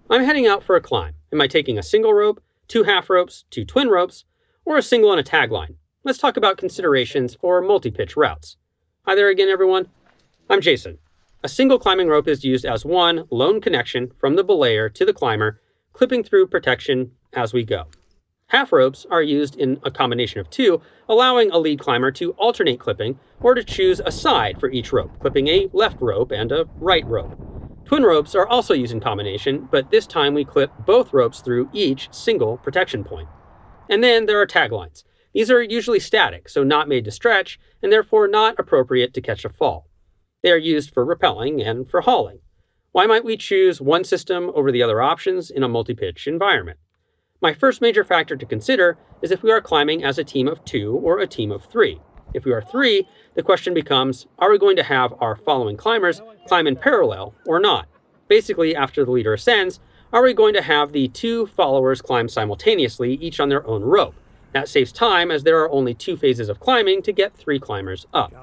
I'm heading out for a climb. Am I taking a single rope, 2 half ropes, 2 twin ropes, or a single and a tagline? Let's talk about considerations for multi-pitch routes. Hi there again, everyone. I'm Jason. A single climbing rope is used as one lone connection from the belayer to the climber, clipping through protection as we go. Half ropes are used in a combination of 2, allowing a lead climber to alternate clipping or to choose a side for each rope, clipping a left rope and a right rope. Twin ropes are also used in combination, but this time we clip both ropes through each single protection point. And then there are taglines. These are usually static, so not made to stretch, and therefore not appropriate to catch a fall. They are used for rappelling and for hauling. Why might we choose one system over the other options in a multi-pitch environment? My first major factor to consider is if we are climbing as a team of 2 or a team of 3. If we are 3, the question becomes, are we going to have our following climbers climb in parallel or not? Basically, after the leader ascends, are we going to have the 2 followers climb simultaneously, each on their own rope? That saves time as there are only 2 phases of climbing to get 3 climbers up.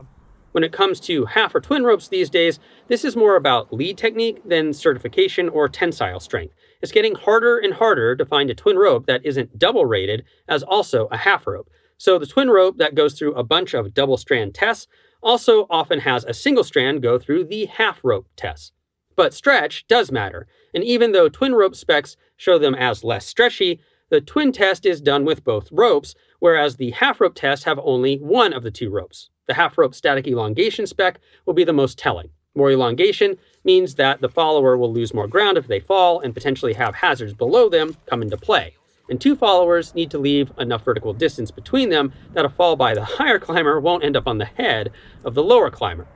When it comes to half or twin ropes these days, this is more about lead technique than certification or tensile strength. It's getting harder and harder to find a twin rope that isn't double rated as also a half rope. So the twin rope that goes through a bunch of double strand tests also often has a single strand go through the half rope tests. But stretch does matter, and even though twin rope specs show them as less stretchy, the twin test is done with both ropes, whereas the half rope tests have only one of the 2 ropes. The half rope static elongation spec will be the most telling. More elongation means that the follower will lose more ground if they fall and potentially have hazards below them come into play. And 2 followers need to leave enough vertical distance between them that a fall by the higher climber won't end up on the head of the lower climber.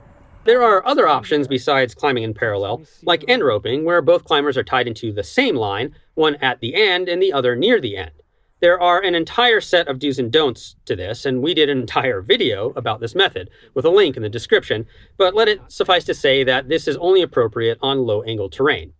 There are other options besides climbing in parallel, like end roping, where both climbers are tied into the same line, one at the end and the other near the end. There are an entire set of do's and don'ts to this, and we did an entire video about this method, with a link in the description, but let it suffice to say that this is only appropriate on low-angle terrain.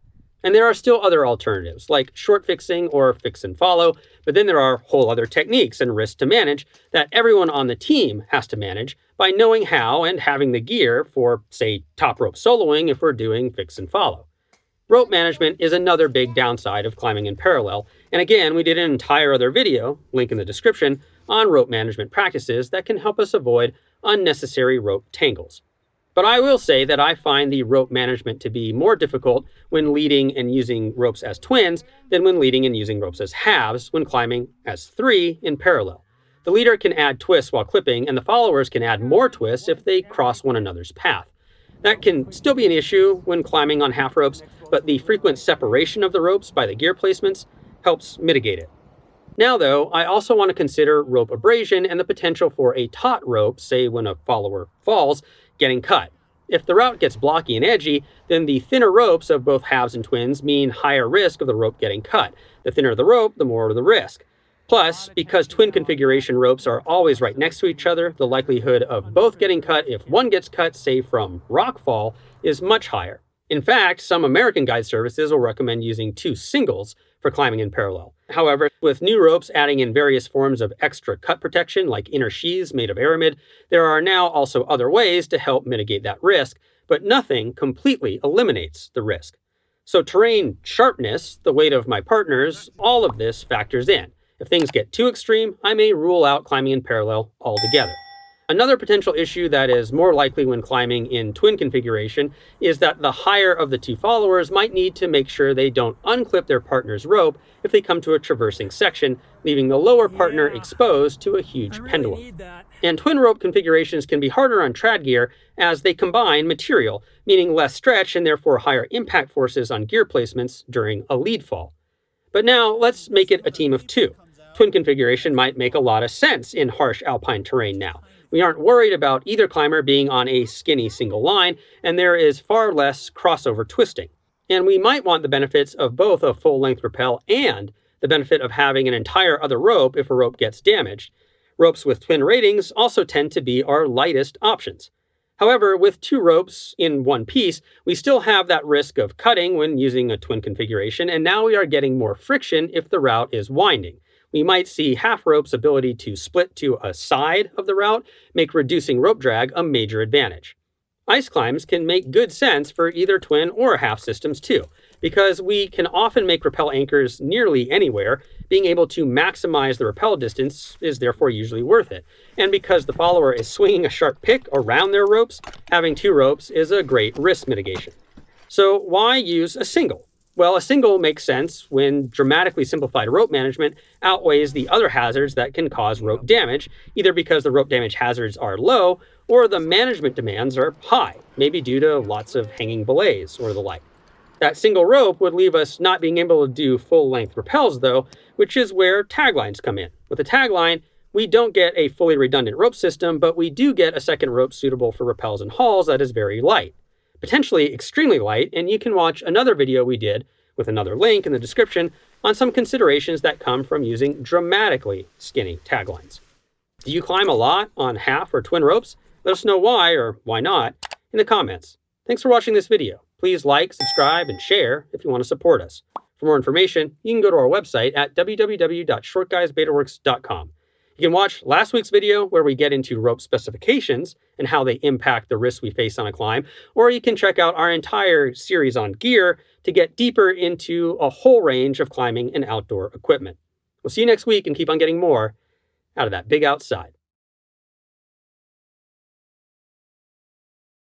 And there are still other alternatives, like short fixing or fix and follow, but then there are whole other techniques and risks to manage that everyone on the team has to manage by knowing how and having the gear for, say, top rope soloing if we're doing fix and follow. Rope management is another big downside of climbing in parallel, and again, we did an entire other video, link in the description, on rope management practices that can help us avoid unnecessary rope tangles. But I will say that I find the rope management to be more difficult when leading and using ropes as twins than when leading and using ropes as halves when climbing as 3 in parallel. The leader can add twists while clipping, and the followers can add more twists if they cross one another's path. That can still be an issue when climbing on half ropes, but the frequent separation of the ropes by the gear placements helps mitigate it. Now though, I also want to consider rope abrasion and the potential for a taut rope, say when a follower falls, getting cut. If the route gets blocky and edgy, then the thinner ropes of both halves and twins mean higher risk of the rope getting cut. The thinner the rope, the more the risk. Plus, because twin configuration ropes are always right next to each other, the likelihood of both getting cut if one gets cut, say from rock fall, is much higher. In fact, some American guide services will recommend using 2 singles for climbing in parallel. However, with new ropes adding in various forms of extra cut protection like inner sheaths made of aramid, there are now also other ways to help mitigate that risk, but nothing completely eliminates the risk. So terrain sharpness, the weight of my partners, all of this factors in. If things get too extreme, I may rule out climbing in parallel altogether. Another potential issue that is more likely when climbing in twin configuration is that the higher of the 2 followers might need to make sure they don't unclip their partner's rope if they come to a traversing section, leaving the lower partner exposed to a huge pendulum. And twin rope configurations can be harder on trad gear as they combine material, meaning less stretch and therefore higher impact forces on gear placements during a lead fall. But now let's make it a team of 2. Twin configuration might make a lot of sense in harsh alpine terrain now. We aren't worried about either climber being on a skinny single line, and there is far less crossover twisting. And we might want the benefits of both a full-length rappel and the benefit of having an entire other rope if a rope gets damaged. Ropes with twin ratings also tend to be our lightest options. However, with 2 ropes in one piece, we still have that risk of cutting when using a twin configuration, and now we are getting more friction if the route is winding. We might see half rope's ability to split to a side of the route make reducing rope drag a major advantage. Ice climbs can make good sense for either twin or half systems too. Because we can often make rappel anchors nearly anywhere, being able to maximize the rappel distance is therefore usually worth it. And because the follower is swinging a sharp pick around their ropes, having 2 ropes is a great risk mitigation. So why use a single? Well, a single makes sense when dramatically simplified rope management outweighs the other hazards that can cause rope damage, either because the rope damage hazards are low or the management demands are high, maybe due to lots of hanging belays or the like. That single rope would leave us not being able to do full-length rappels, though, which is where taglines come in. With a tagline, we don't get a fully redundant rope system, but we do get a second rope suitable for rappels and hauls that is very light, potentially extremely light, and you can watch another video we did with another link in the description on some considerations that come from using dramatically skinny taglines. Do you climb a lot on half or twin ropes? Let us know why or why not in the comments. Thanks for watching this video. Please like, subscribe, and share if you want to support us. For more information, you can go to our website at www.shortguysbetaworks.com. You can watch last week's video where we get into rope specifications and how they impact the risks we face on a climb, or you can check out our entire series on gear to get deeper into a whole range of climbing and outdoor equipment. We'll see you next week and keep on getting more out of that big outside.